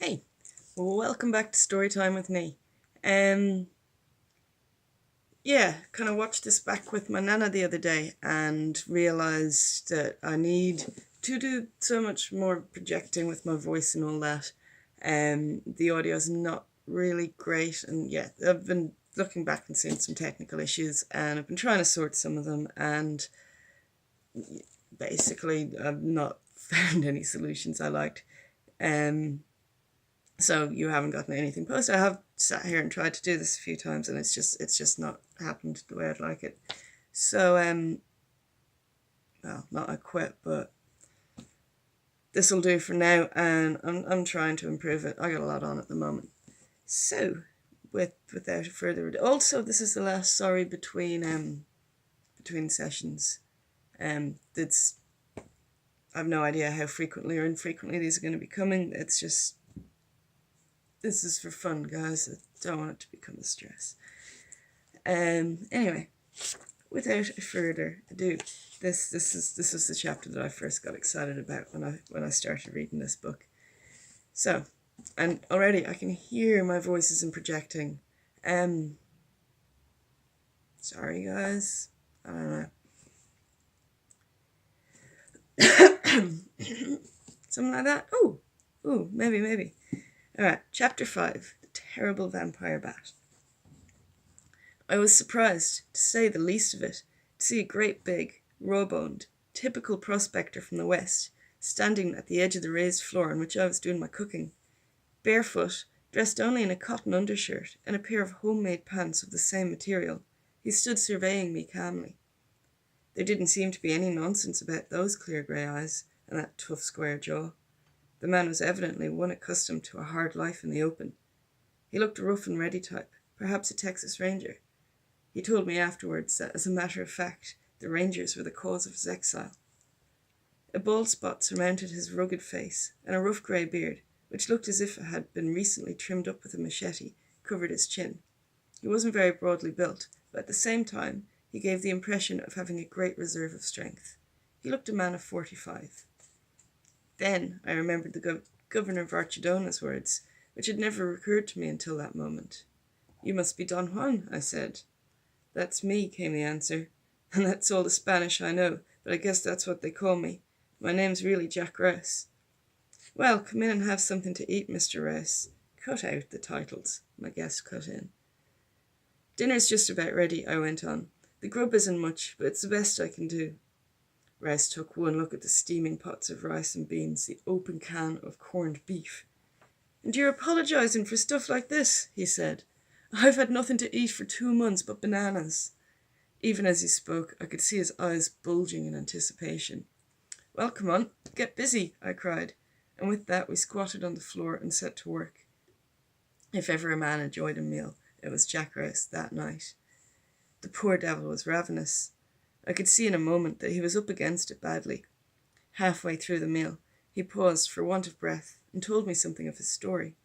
Hey, welcome back to Storytime with me. Um, kind of watched this back with my nana the other day and realised that I need to do so much more projecting with my voice and all that. The audio's not really great, and yeah, I've been looking back and seeing some technical issues, and I've been trying to sort some of them, and basically I've not found any solutions I liked. Um, So you haven't gotten anything posted. I have sat here and tried to do this a few times, and it's just not happened the way I'd like it. So well, not I quit, but this will do for now, and I'm trying to improve it. I got a lot on at the moment. So without further ado, also this is the last sorry between sessions. That's I have no idea how frequently or infrequently these are going to be coming. It's just this is for fun, guys. I don't want it to become a stress. Anyway, without further ado, this is the chapter that I first got excited about when I started reading this book. So, and already I can hear my voices in projecting. Sorry guys. I don't know. Something like that. Ooh, maybe. Alright, chapter 5, The Terrible Vampire Bat. I was surprised, to say the least of it, to see a great big, raw-boned, typical prospector from the west, standing at the edge of the raised floor on which I was doing my cooking. Barefoot, dressed only in a cotton undershirt and a pair of homemade pants of the same material, he stood surveying me calmly. There didn't seem to be any nonsense about those clear grey eyes and that tough square jaw. The man was evidently one accustomed to a hard life in the open. He looked a rough and ready type, perhaps a Texas Ranger. He told me afterwards that, as a matter of fact, the Rangers were the cause of his exile. A bald spot surmounted his rugged face, and a rough grey beard, which looked as if it had been recently trimmed up with a machete, covered his chin. He wasn't very broadly built, but at the same time, he gave the impression of having a great reserve of strength. He looked a man of 45. Then I remembered the governor of Archidona's words, which had never occurred to me until that moment. "You must be Don Juan," I said. "That's me," came the answer, "and that's all the Spanish I know, but I guess that's what they call me. My name's really Jack Rouse." "Well, come in and have something to eat, Mr. Rouse." "Cut out the titles," my guest cut in. "Dinner's just about ready," I went on. "The grub isn't much, but it's the best I can do." Rouse took one look at the steaming pots of rice and beans, the open can of corned beef. "And you're apologising for stuff like this," he said. "I've had nothing to eat for 2 months but bananas." Even as he spoke, I could see his eyes bulging in anticipation. "Well, come on, get busy," I cried, and with that we squatted on the floor and set to work. If ever a man enjoyed a meal, it was Jack Rouse that night. The poor devil was ravenous. I could see in a moment that he was up against it badly. Halfway through the meal, he paused for want of breath and told me something of his story.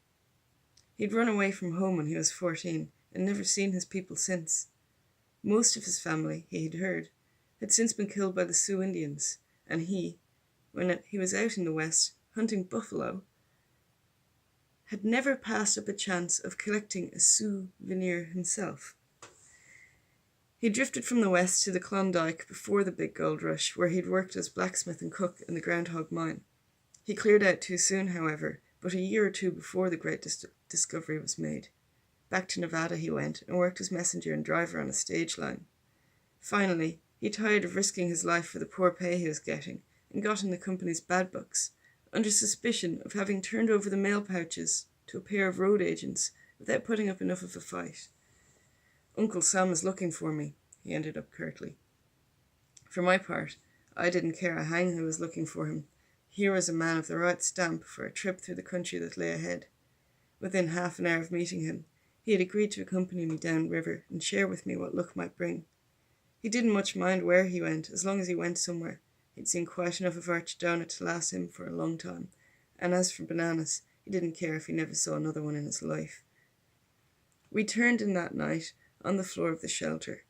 He'd run away from home when he was 14 and never seen his people since. Most of his family, he had heard, had since been killed by the Sioux Indians, and he, when he was out in the West hunting buffalo, had never passed up a chance of collecting a souvenir himself. He drifted from the West to the Klondike before the big gold rush, where he'd worked as blacksmith and cook in the Groundhog Mine. He cleared out too soon, however, but a year or two before the great discovery was made. Back to Nevada he went and worked as messenger and driver on a stage line. Finally, he tired of risking his life for the poor pay he was getting and got in the company's bad books, under suspicion of having turned over the mail pouches to a pair of road agents without putting up enough of a fight. "Uncle Sam is looking for me," he ended up curtly. For my part, I didn't care a hang who was looking for him. Here was a man of the right stamp for a trip through the country that lay ahead. Within half an hour of meeting him, he had agreed to accompany me down river and share with me what luck might bring. He didn't much mind where he went, as long as he went somewhere. He'd seen quite enough of Archidona to last him for a long time, and as for bananas, he didn't care if he never saw another one in his life. We turned in that night on the floor of the shelter,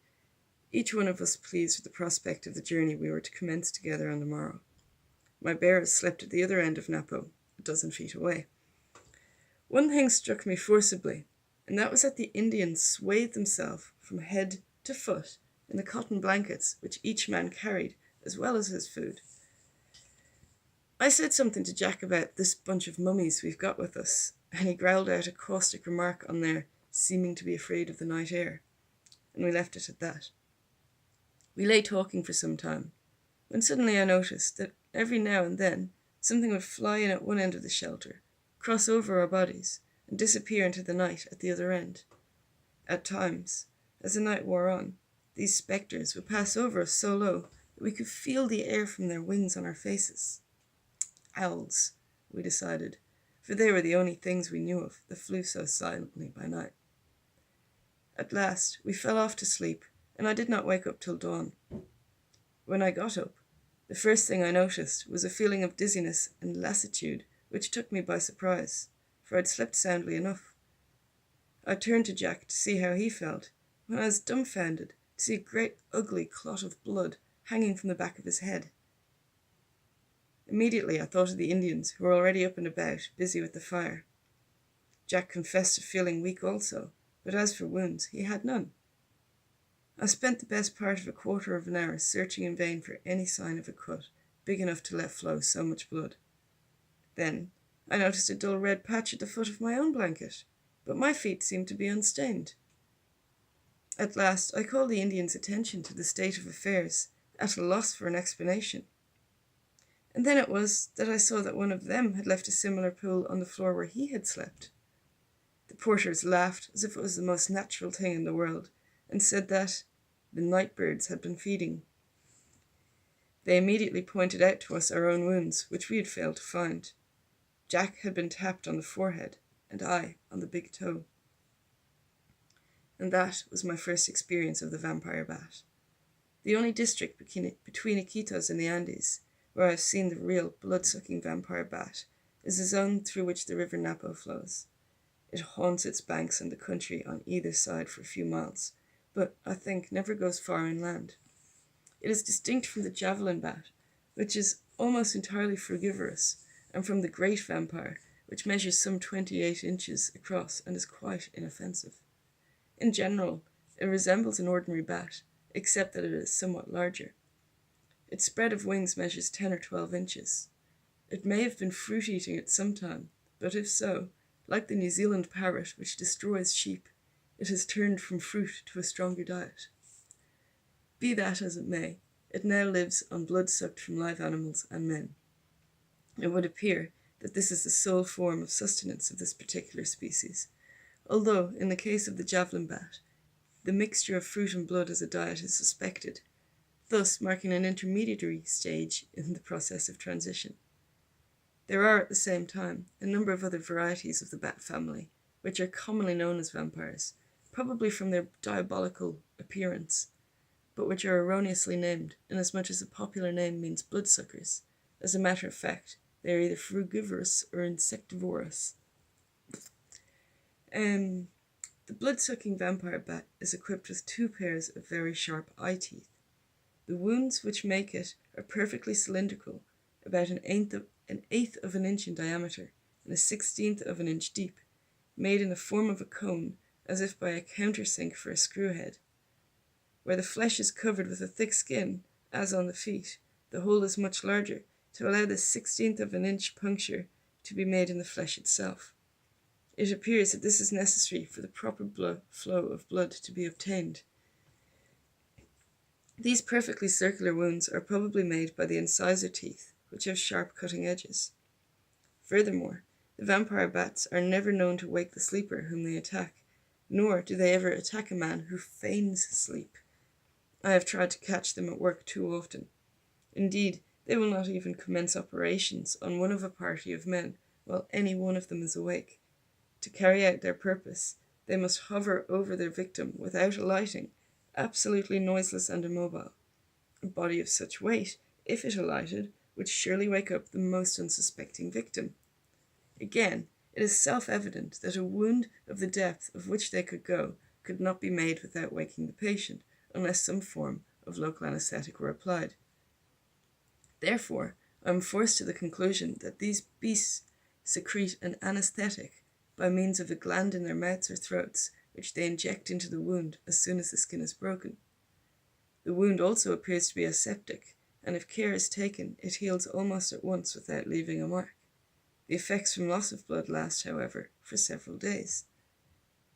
each one of us pleased with the prospect of the journey we were to commence together on the morrow. My bearers slept at the other end of Napo, a dozen feet away. One thing struck me forcibly, and that was that the Indians swathed themselves from head to foot in the cotton blankets which each man carried, as well as his food. I said something to Jack about this bunch of mummies we've got with us, and he growled out a caustic remark on their seeming to be afraid of the night air, and we left it at that. We lay talking for some time, when suddenly I noticed that every now and then something would fly in at one end of the shelter, cross over our bodies, and disappear into the night at the other end. At times, as the night wore on, these spectres would pass over us so low that we could feel the air from their wings on our faces. Owls, we decided, for they were the only things we knew of that flew so silently by night. At last we fell off to sleep, and I did not wake up till dawn. When I got up, the first thing I noticed was a feeling of dizziness and lassitude which took me by surprise, for I'd slept soundly enough. I turned to Jack to see how he felt, when I was dumbfounded to see a great ugly clot of blood hanging from the back of his head. Immediately I thought of the Indians, who were already up and about, busy with the fire. Jack confessed to feeling weak also, but as for wounds, he had none. I spent the best part of a quarter of an hour searching in vain for any sign of a cut big enough to let flow so much blood. Then I noticed a dull red patch at the foot of my own blanket, but my feet seemed to be unstained. At last I called the Indians' attention to the state of affairs, at a loss for an explanation. And then it was that I saw that one of them had left a similar pool on the floor where he had slept. The porters laughed as if it was the most natural thing in the world, and said that the night birds had been feeding. They immediately pointed out to us our own wounds, which we had failed to find. Jack had been tapped on the forehead, and I on the big toe. And that was my first experience of the vampire bat. The only district between Iquitos and the Andes where I have seen the real blood-sucking vampire bat is the zone through which the river Napo flows. It haunts its banks and the country on either side for a few miles, but I think never goes far inland. It is distinct from the javelin bat, which is almost entirely frugivorous, and from the great vampire, which measures some 28 inches across and is quite inoffensive. In general, it resembles an ordinary bat, except that it is somewhat larger. Its spread of wings measures 10 or 12 inches. It may have been fruit-eating at some time, but if so, like the New Zealand parrot which destroys sheep, it has turned from fruit to a stronger diet. Be that as it may, it now lives on blood sucked from live animals and men. It would appear that this is the sole form of sustenance of this particular species, although, in the case of the javelin bat, the mixture of fruit and blood as a diet is suspected, thus marking an intermediary stage in the process of transition. There are, at the same time, a number of other varieties of the bat family, which are commonly known as vampires, probably from their diabolical appearance, but which are erroneously named, inasmuch as the popular name means bloodsuckers. As a matter of fact, they are either frugivorous or insectivorous. The blood-sucking vampire bat is equipped with 2 pairs of very sharp eye teeth. The wounds which make it are perfectly cylindrical, about an eighth of an inch in diameter and a 16th of an inch deep, made in the form of a cone, as if by a countersink for a screw-head. Where the flesh is covered with a thick skin, as on the feet, the hole is much larger, to allow the 16th of an inch puncture to be made in the flesh itself. It appears that this is necessary for the proper flow of blood to be obtained. These perfectly circular wounds are probably made by the incisor teeth, which have sharp cutting edges. Furthermore, the vampire bats are never known to wake the sleeper whom they attack, nor do they ever attack a man who feigns sleep. I have tried to catch them at work too often. Indeed, they will not even commence operations on one of a party of men while any one of them is awake. To carry out their purpose, they must hover over their victim without alighting, absolutely noiseless and immobile. A body of such weight, if it alighted, would surely wake up the most unsuspecting victim. Again, it is self-evident that a wound of the depth of which they could go could not be made without waking the patient, unless some form of local anesthetic were applied. Therefore, I am forced to the conclusion that these beasts secrete an anesthetic by means of a gland in their mouths or throats, which they inject into the wound as soon as the skin is broken. The wound also appears to be aseptic, and if care is taken, it heals almost at once without leaving a mark. The effects from loss of blood last, however, for several days.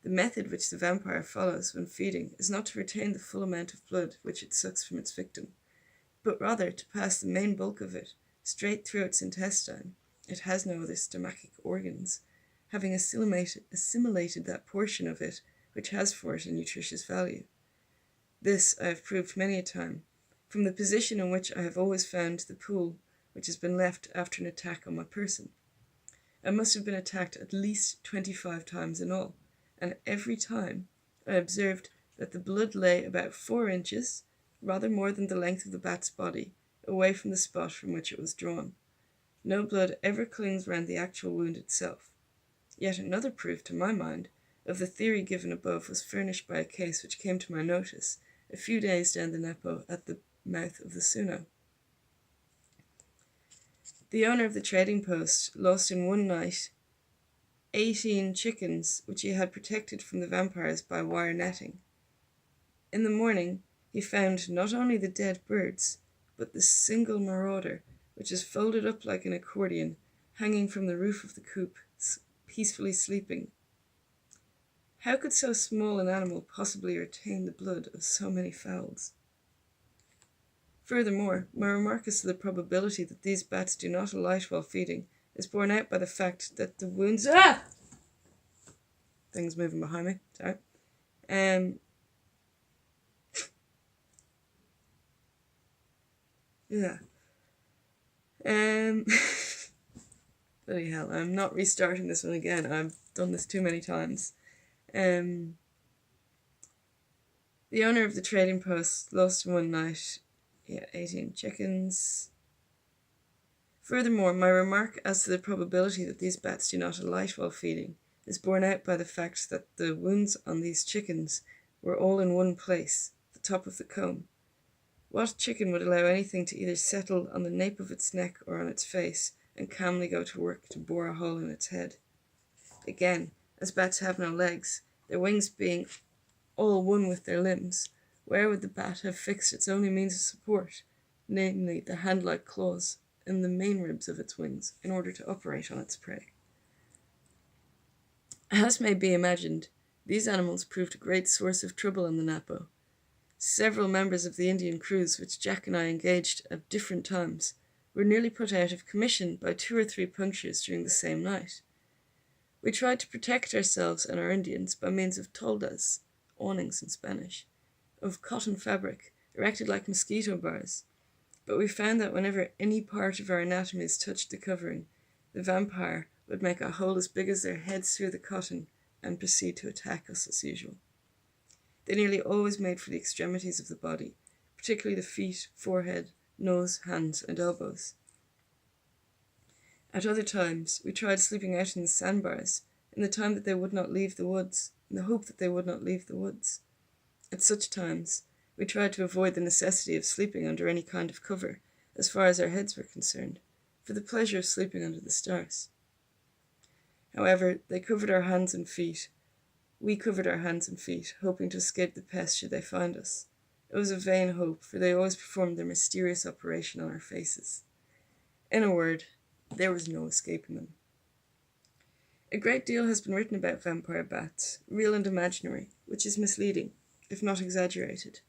The method which the vampire follows when feeding is not to retain the full amount of blood which it sucks from its victim, but rather to pass the main bulk of it straight through its intestine. It has no other stomachic organs, having assimilated that portion of it which has for it a nutritious value. This I have proved many a time, from the position in which I have always found the pool which has been left after an attack on my person. I must have been attacked at least 25 times in all, and every time I observed that the blood lay about 4 inches, rather more than the length of the bat's body, away from the spot from which it was drawn. No blood ever clings round the actual wound itself. Yet another proof, to my mind, of the theory given above was furnished by a case which came to my notice a few days down the Nepo at the mouth of the Suno. The owner of the trading post lost in one night 18 chickens which he had protected from the vampires by wire netting. In the morning he found not only the dead birds, but the single marauder, which is folded up like an accordion, hanging from the roof of the coop, peacefully sleeping. How could so small an animal possibly retain the blood of so many fowls? Furthermore, my remark as to the probability that these bats do not alight while feeding is borne out by the fact that the wounds... Things moving behind me, sorry. Bloody hell, I'm not restarting this one again. I've done this too many times. The owner of the trading post lost in one night 18 chickens. Furthermore, my remark as to the probability that these bats do not alight while feeding is borne out by the fact that the wounds on these chickens were all in one place, the top of the comb. What chicken would allow anything to either settle on the nape of its neck or on its face and calmly go to work to bore a hole in its head? Again, as bats have no legs, their wings being all one with their limbs, where would the bat have fixed its only means of support, namely the hand-like claws in the main ribs of its wings, in order to operate on its prey? As may be imagined, these animals proved a great source of trouble on the Napo. Several members of the Indian crews which Jack and I engaged at different times were nearly put out of commission by 2 or 3 punctures during the same night. We tried to protect ourselves and our Indians by means of toldas, awnings in Spanish, of cotton fabric, erected like mosquito bars, but we found that whenever any part of our anatomies touched the covering, the vampire would make a hole as big as their heads through the cotton and proceed to attack us as usual. They nearly always made for the extremities of the body, particularly the feet, forehead, nose, hands, and elbows. At other times, we tried sleeping out in the sandbars, in the time that they would not leave the woods, in the hope that they would not leave the woods. At such times, we tried to avoid the necessity of sleeping under any kind of cover, as far as our heads were concerned, for the pleasure of sleeping under the stars. However, they covered our hands and feet. We covered our hands and feet, hoping to escape the pest should they find us. It was a vain hope, for they always performed their mysterious operation on our faces. In a word, there was no escaping them. A great deal has been written about vampire bats, real and imaginary, which is misleading, if not exaggerated.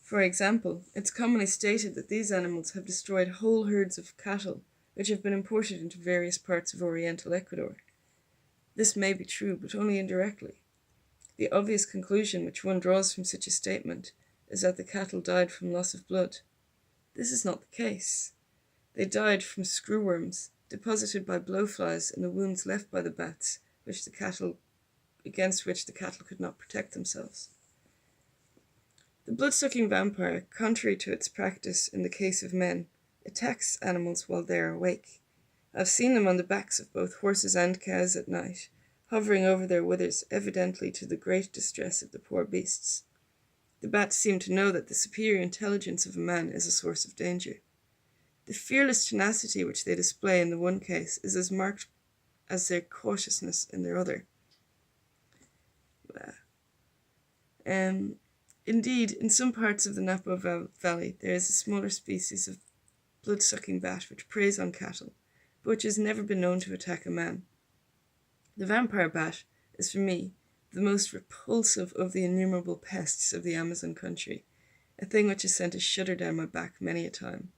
For example, it's commonly stated that these animals have destroyed whole herds of cattle which have been imported into various parts of Oriental Ecuador. This may be true, but only indirectly. The obvious conclusion which one draws from such a statement is that the cattle died from loss of blood. This is not the case. They died from screwworms deposited by blowflies in the wounds left by the bats, against which the cattle could not protect themselves. The blood-sucking vampire, contrary to its practice in the case of men, attacks animals while they are awake. I've seen them on the backs of both horses and cows at night, hovering over their withers, evidently to the great distress of the poor beasts. The bats seem to know that the superior intelligence of a man is a source of danger. The fearless tenacity which they display in the one case is as marked as their cautiousness in their other. Indeed, in some parts of the Napo Valley there is a smaller species of blood-sucking bat which preys on cattle, but which has never been known to attack a man. The vampire bat is, for me, the most repulsive of the innumerable pests of the Amazon country, a thing which has sent a shudder down my back many a time.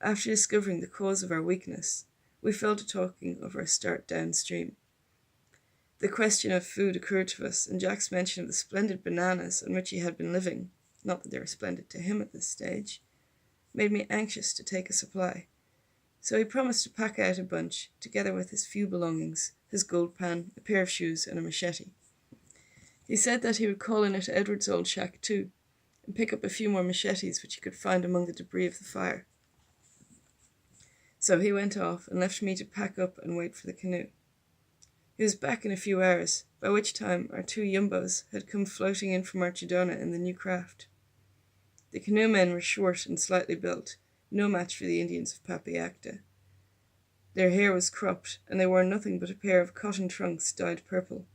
After discovering the cause of our weakness, we fell to talking of our start downstream. The question of food occurred to us, and Jack's mention of the splendid bananas on which he had been living, not that they were splendid to him at this stage, made me anxious to take a supply. So he promised to pack out a bunch, together with his few belongings, his gold pan, a pair of shoes, and a machete. He said that he would call in at Edward's old shack too, and pick up a few more machetes which he could find among the debris of the fire. So he went off and left me to pack up and wait for the canoe. He was back in a few hours, by which time our 2 yumbos had come floating in from Archidona in the new craft. The canoemen were short and slightly built, no match for the Indians of Papiacta. Their hair was cropped, and they wore nothing but a pair of cotton trunks dyed purple.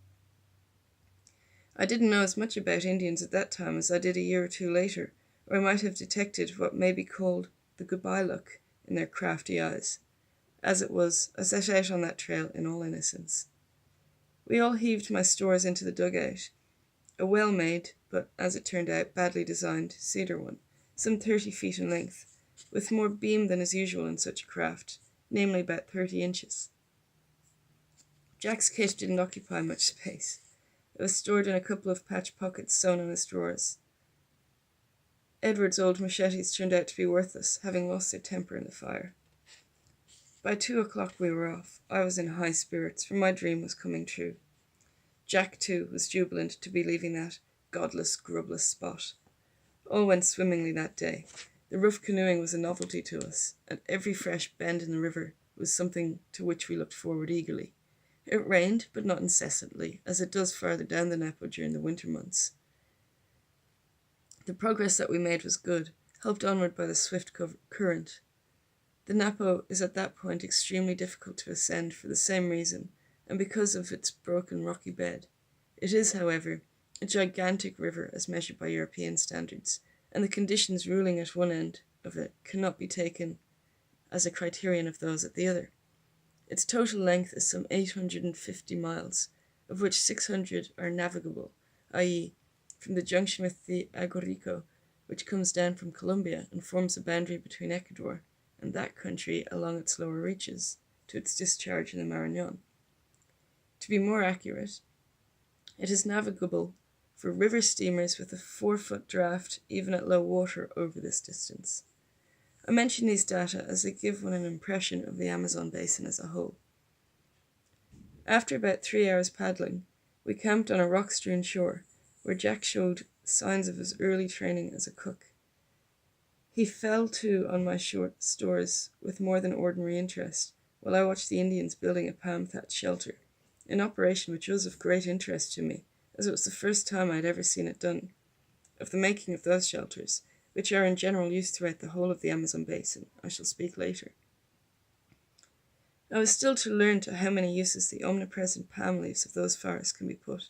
I didn't know as much about Indians at that time as I did a year or 2 later, or I might have detected what may be called the goodbye look in their crafty eyes. As it was, I set out on that trail in all innocence. We all heaved my stores into the dugout, a well-made, but, as it turned out, badly designed cedar one, some 30 feet in length, with more beam than is usual in such a craft, namely about 30 inches. Jack's kit didn't occupy much space. It was stored in a couple of patch pockets sewn on his drawers. Edward's old machetes turned out to be worthless, having lost their temper in the fire. By 2 o'clock we were off. I was in high spirits, for my dream was coming true. Jack, too, was jubilant to be leaving that godless, grubless spot. All went swimmingly that day. The rough canoeing was a novelty to us, and every fresh bend in the river was something to which we looked forward eagerly. It rained, but not incessantly, as it does farther down the Napo during the winter months. The progress that we made was good, helped onward by the swift current. The Napo is at that point extremely difficult to ascend for the same reason, and because of its broken rocky bed. It is, however, a gigantic river as measured by European standards, and the conditions ruling at one end of it cannot be taken as a criterion of those at the other. Its total length is some 850 miles, of which 600 are navigable, i.e., from the junction with the Agorico, which comes down from Colombia and forms a boundary between Ecuador and that country along its lower reaches, to its discharge in the Marañón. To be more accurate, it is navigable for river steamers with a 4-foot draft even at low water over this distance. I mention these data as they give one an impression of the Amazon basin as a whole. After about 3 hours paddling, we camped on a rock-strewn shore, where Jack showed signs of his early training as a cook. He fell to on my short stores with more than ordinary interest, while I watched the Indians building a palm-thatched shelter, an operation which was of great interest to me, as it was the first time I had ever seen it done. Of the making of those shelters, which are in general use throughout the whole of the Amazon basin, I shall speak later. I was still to learn to how many uses the omnipresent palm leaves of those forests can be put.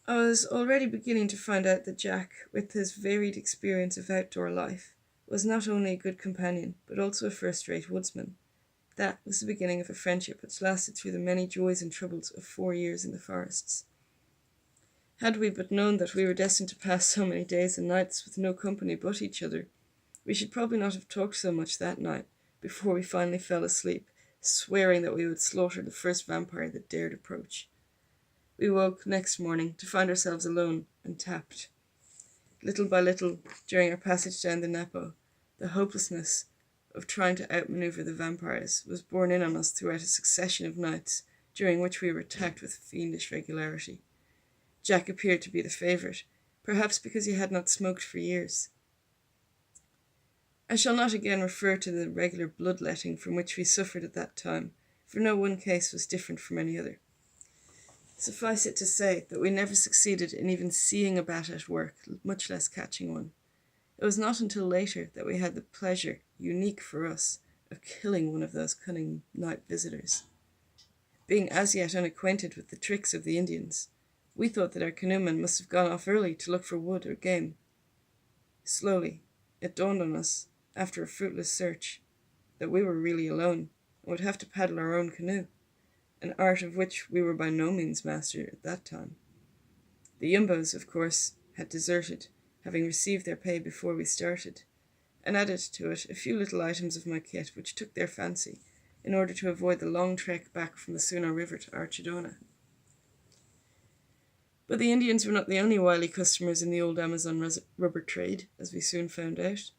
I was already beginning to find out that Jack, with his varied experience of outdoor life, was not only a good companion, but also a first-rate woodsman. That was the beginning of a friendship which lasted through the many joys and troubles of 4 years in the forests. Had we but known that we were destined to pass so many days and nights with no company but each other, we should probably not have talked so much that night, before we finally fell asleep, swearing that we would slaughter the first vampire that dared approach. We woke next morning to find ourselves alone and tapped. Little by little, during our passage down the Napo, the hopelessness of trying to outmaneuver the vampires was borne in on us throughout a succession of nights, during which we were attacked with fiendish regularity. Jack appeared to be the favourite, perhaps because he had not smoked for years. I shall not again refer to the regular bloodletting from which we suffered at that time, for no one case was different from any other. Suffice it to say that we never succeeded in even seeing a bat at work, much less catching one. It was not until later that we had the pleasure, unique for us, of killing one of those cunning night visitors. Being as yet unacquainted with the tricks of the Indians, we thought that our canoemen must have gone off early to look for wood or game. Slowly, it dawned on us, after a fruitless search, that we were really alone and would have to paddle our own canoe, an art of which we were by no means master at that time. The Yumbos, of course, had deserted, having received their pay before we started, and added to it a few little items of my kit which took their fancy in order to avoid the long trek back from the Suno River to Archidona. But the Indians were not the only wily customers in the old Amazon rubber trade, as we soon found out.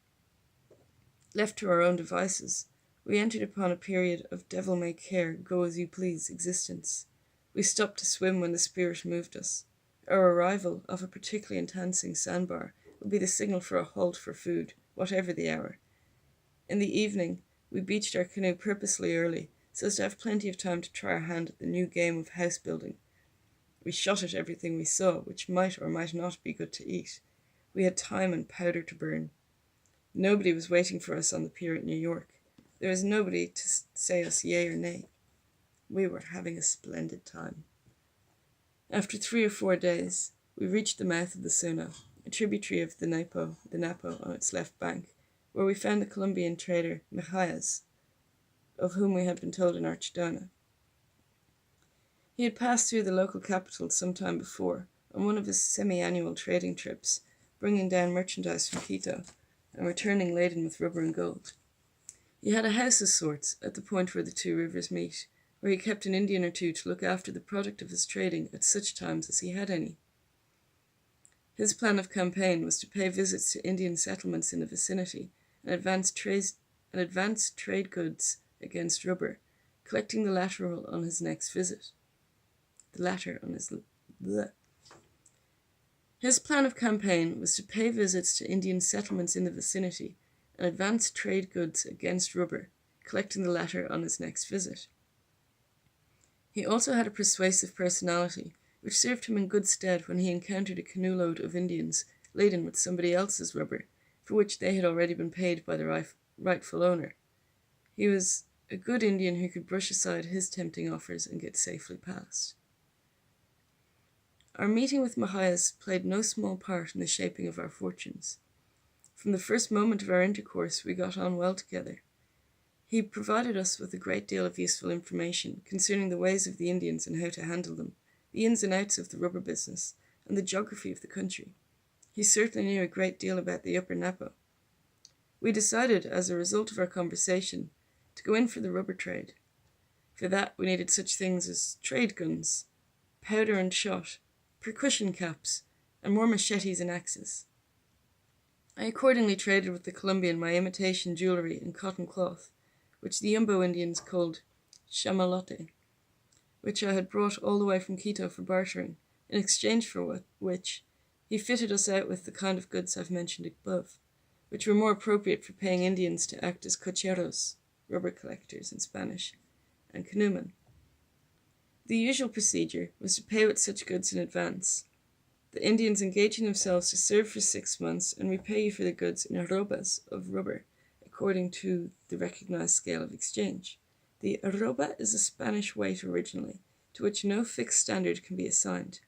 Left to our own devices, we entered upon a period of devil-may-care, go-as-you-please existence. We stopped to swim when the spirit moved us. Our arrival of a particularly entrancing sandbar would be the signal for a halt for food, whatever the hour. In the evening, we beached our canoe purposely early, so as to have plenty of time to try our hand at the new game of house building. We shot at everything we saw, which might or might not be good to eat. We had time and powder to burn. Nobody was waiting for us on the pier at New York. There was nobody to say us yea or nay. We were having a splendid time. After 3 or 4 days, we reached the mouth of the Suno, a tributary of the Napo on its left bank, where we found the Colombian trader Macias, of whom we had been told in Archidona. He had passed through the local capital some time before, on one of his semi-annual trading trips, bringing down merchandise from Quito, and returning laden with rubber and gold. He had a house of sorts at the point where the two rivers meet, where he kept an Indian or two to look after the product of his trading at such times as he had any. His plan of campaign was to pay visits to Indian settlements in the vicinity and advance trade goods against rubber, collecting the latter on his next visit. His plan of campaign was to pay visits to Indian settlements in the vicinity and advance trade goods against rubber, collecting the latter on his next visit. He also had a persuasive personality, which served him in good stead when he encountered a canoe-load of Indians laden with somebody else's rubber, for which they had already been paid by the rightful owner. He was a good Indian who could brush aside his tempting offers and get safely past. Our meeting with Macias played no small part in the shaping of our fortunes. From the first moment of our intercourse, we got on well together. He provided us with a great deal of useful information concerning the ways of the Indians and how to handle them, the ins and outs of the rubber business, and the geography of the country. He certainly knew a great deal about the upper Napo. We decided, as a result of our conversation, to go in for the rubber trade. For that, we needed such things as trade guns, powder and shot, percussion caps, and more machetes and axes. I accordingly traded with the Colombian my imitation jewellery and cotton cloth, which the Yumbo Indians called chamalote, which I had brought all the way from Quito for bartering, in exchange for which he fitted us out with the kind of goods I've mentioned above, which were more appropriate for paying Indians to act as cocheros, rubber collectors in Spanish, and canoemen. The usual procedure was to pay with such goods in advance, the Indians engaging themselves to serve for 6 months and repay you for the goods in arrobas of rubber, according to the recognized scale of exchange. The arroba is a Spanish weight originally, to which no fixed standard can be assigned.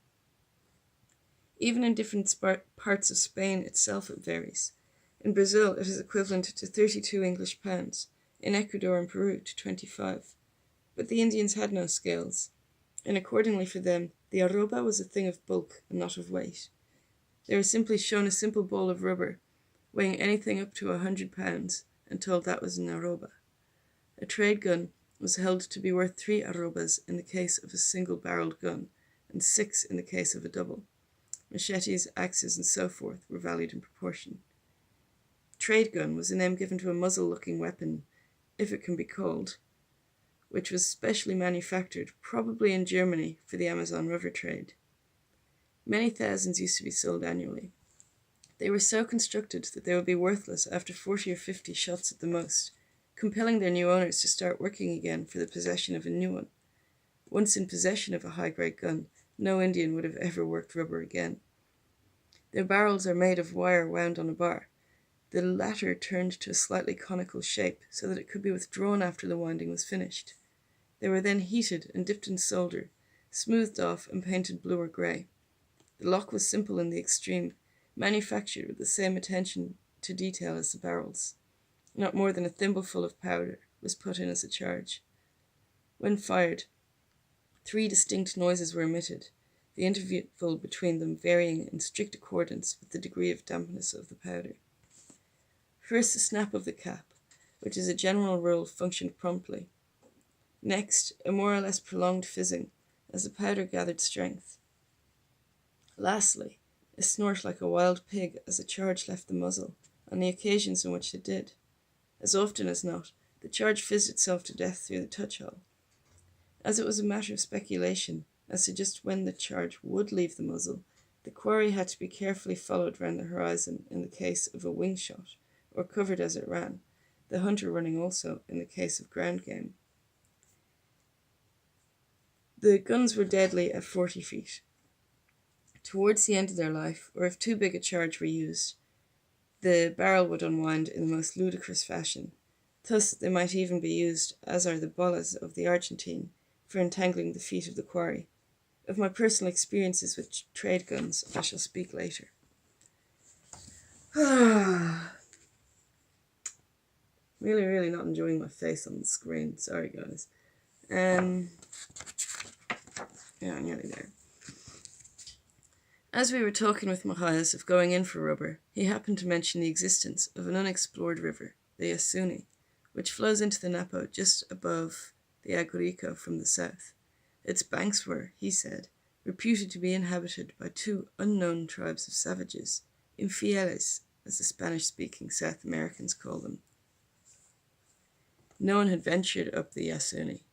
Even in different parts of Spain itself it varies. In Brazil it is equivalent to 32 English pounds, in Ecuador and Peru to 25. But the Indians had no scales, and accordingly for them the arroba was a thing of bulk and not of weight. They were simply shown a simple ball of rubber, weighing anything up to 100 pounds, and told that was an arroba. A trade gun was held to be worth 3 arrobas in the case of a single-barreled gun, and 6 in the case of a double. Machetes, axes, and so forth were valued in proportion. Trade gun was a name given to a muzzle-looking weapon, if it can be called, which was specially manufactured, probably in Germany, for the Amazon River trade. Many thousands used to be sold annually. They were so constructed that they would be worthless after 40 or 50 shots at the most, compelling their new owners to start working again for the possession of a new one. Once in possession of a high-grade gun, no Indian would have ever worked rubber again. Their barrels are made of wire wound on a bar. The latter turned to a slightly conical shape so that it could be withdrawn after the winding was finished. They were then heated and dipped in solder, smoothed off and painted blue or grey. The lock was simple in the extreme, manufactured with the same attention to detail as the barrels. Not more than a thimbleful of powder was put in as a charge. When fired, 3 distinct noises were emitted, the interval between them varying in strict accordance with the degree of dampness of the powder. First, the snap of the cap, which as a general rule functioned promptly. Next, a more or less prolonged fizzing, as the powder gathered strength. Lastly, a snort like a wild pig as a charge left the muzzle, on the occasions in which it did. As often as not, the charge fizzed itself to death through the touch-hole. As it was a matter of speculation as to just when the charge would leave the muzzle, the quarry had to be carefully followed round the horizon in the case of a wing shot, or covered as it ran, the hunter running also in the case of ground game. The guns were deadly at 40 feet. Towards the end of their life, or if too big a charge were used, the barrel would unwind in the most ludicrous fashion. Thus they might even be used, as are the bolas of the Argentine, for entangling the feet of the quarry. Of my personal experiences with trade guns, I shall speak later. Really not enjoying my face on the screen. Sorry, guys. Yeah, I'm nearly there. As we were talking with Matthias of going in for rubber, he happened to mention the existence of an unexplored river, the Yasuni, which flows into the Napo just above the Agurico from the south. Its banks were, he said, reputed to be inhabited by 2 unknown tribes of savages, infieles, as the Spanish-speaking South Americans call them. No one had ventured up the Yasuni.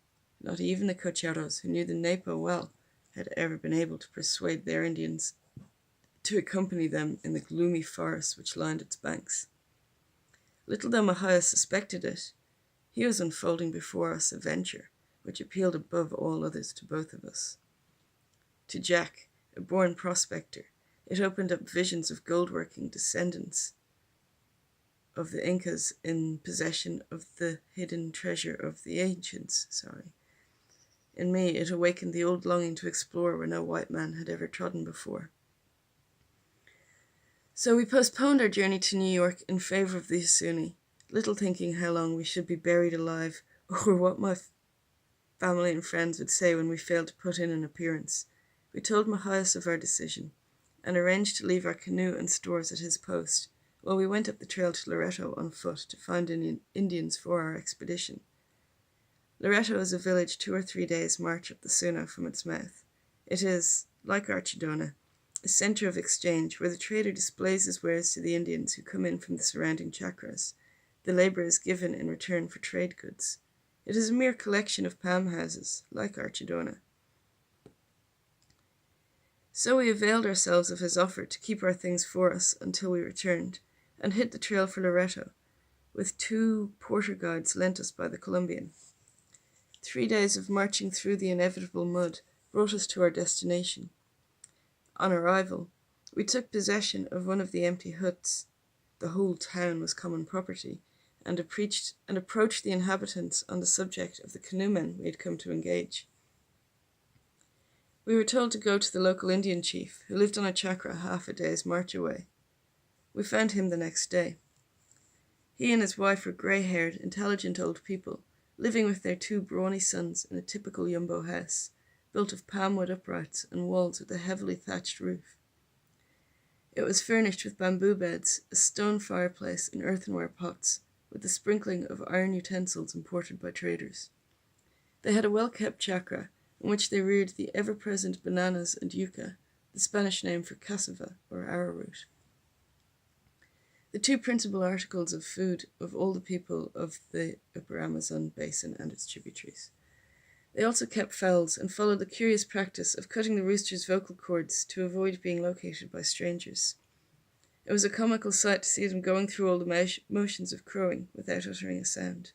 Not even the cocheros, who knew the Napo well, had ever been able to persuade their Indians to accompany them in the gloomy forest which lined its banks. Little though Matthias suspected it, he was unfolding before us a venture which appealed above all others to both of us. To Jack, a born prospector, it opened up visions of gold-working descendants of the Incas in possession of the hidden treasure of the ancients. In me, it awakened the old longing to explore where no white man had ever trodden before. So we postponed our journey to New York in favor of the Yasuni, little thinking how long we should be buried alive, or what my family and friends would say when we failed to put in an appearance. We told Matthias of our decision, and arranged to leave our canoe and stores at his post, while we went up the trail to Loreto on foot to find Indians for our expedition. Loreto is a village 2 or 3 days' march up the Suno from its mouth. It is, like Archidona, a centre of exchange where the trader displays his wares to the Indians who come in from the surrounding chacras. The labour is given in return for trade goods. It is a mere collection of palm houses, like Archidona. So we availed ourselves of his offer to keep our things for us until we returned, and hit the trail for Loreto, with 2 porter guides lent us by the Colombian. 3 days of marching through the inevitable mud brought us to our destination. On arrival, we took possession of one of the empty huts. The whole town was common property, and approached the inhabitants on the subject of the canoemen we had come to engage. We were told to go to the local Indian chief, who lived on a chacra half a day's march away. We found him the next day. He and his wife were grey-haired, intelligent old people, living with their 2 brawny sons in a typical Yumbo house, built of palm-wood uprights and walls with a heavily thatched roof. It was furnished with bamboo beds, a stone fireplace and earthenware pots, with the sprinkling of iron utensils imported by traders. They had a well-kept chacra, in which they reared the ever-present bananas and yucca, the Spanish name for cassava or arrowroot. The 2 principal articles of food of all the people of the Upper Amazon basin and its tributaries. They also kept fowls and followed the curious practice of cutting the rooster's vocal cords to avoid being located by strangers. It was a comical sight to see them going through all the motions of crowing without uttering a sound.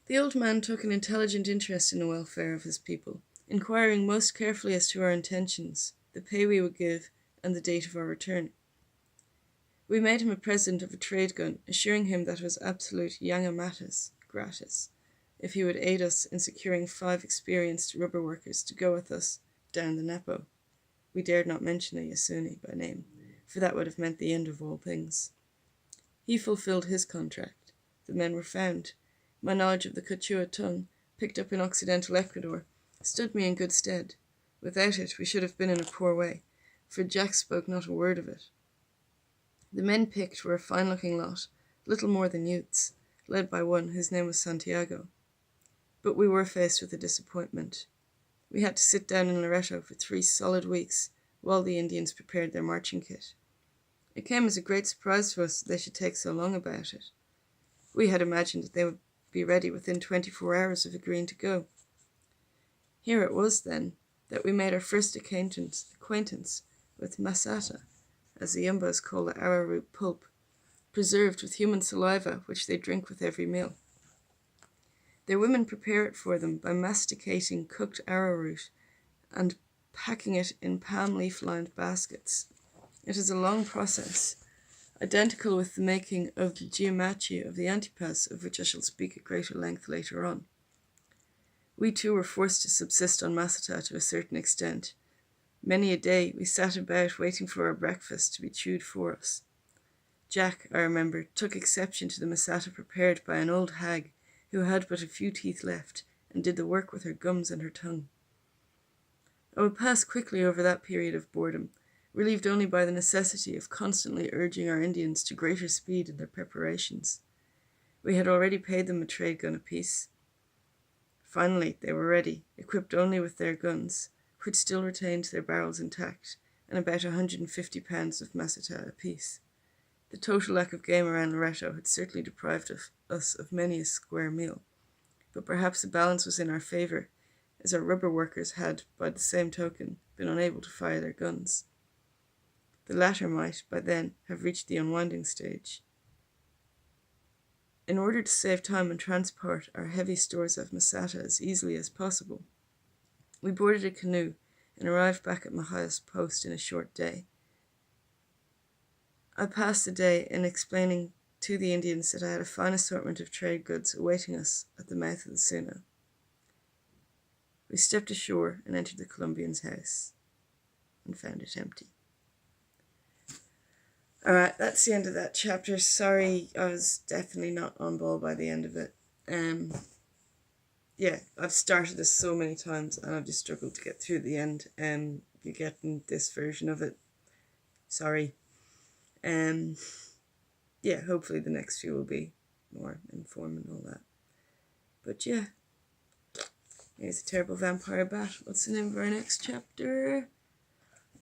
The old man took an intelligent interest in the welfare of his people, inquiring most carefully as to our intentions, the pay we would give, and the date of our return. We made him a present of a trade gun, assuring him that it was absolute yangamatas, gratis, if he would aid us in securing 5 experienced rubber workers to go with us down the Nepo. We dared not mention a Yasuni by name, for that would have meant the end of all things. He fulfilled his contract. The men were found. My knowledge of the Quichua tongue, picked up in Occidental Ecuador, stood me in good stead. Without it, we should have been in a poor way, for Jack spoke not a word of it. The men picked were a fine-looking lot, little more than youths, led by one whose name was Santiago. But we were faced with a disappointment. We had to sit down in Loreto for 3 solid weeks while the Indians prepared their marching kit. It came as a great surprise to us that they should take so long about it. We had imagined that they would be ready within 24 hours of agreeing to go. Here it was, then, that we made our first acquaintance with masata, as the Yumbos call the arrowroot pulp, preserved with human saliva which they drink with every meal. Their women prepare it for them by masticating cooked arrowroot and packing it in palm leaf-lined baskets. It is a long process, identical with the making of the giamachi of the Antipas, of which I shall speak at greater length later on. We too were forced to subsist on masata to a certain extent. Many a day we sat about waiting for our breakfast to be chewed for us. Jack, I remember, took exception to the masata prepared by an old hag who had but a few teeth left and did the work with her gums and her tongue. I would pass quickly over that period of boredom, relieved only by the necessity of constantly urging our Indians to greater speed in their preparations. We had already paid them a trade gun apiece. Finally, they were ready, equipped only with their guns, which still retained their barrels intact, and about 150 pounds of masata apiece. The total lack of game around Loreto had certainly deprived us of many a square meal, but perhaps the balance was in our favour, as our rubber workers had, by the same token, been unable to fire their guns. The latter might, by then, have reached the unwinding stage. In order to save time and transport our heavy stores of masata as easily as possible, we boarded a canoe and arrived back at Mahia's post in a short day. I passed the day in explaining to the Indians that I had a fine assortment of trade goods awaiting us at the mouth of the Suna. We stepped ashore and entered the Colombian's house and found it empty. Alright, that's the end of that chapter. Sorry, I was definitely not on ball by the end of it. Yeah, I've started this so many times and I've just struggled to get through the end. You're getting this version of it. Sorry. Yeah, hopefully the next few will be more informed and all that. But yeah, here's a terrible vampire bat. What's the name of our next chapter?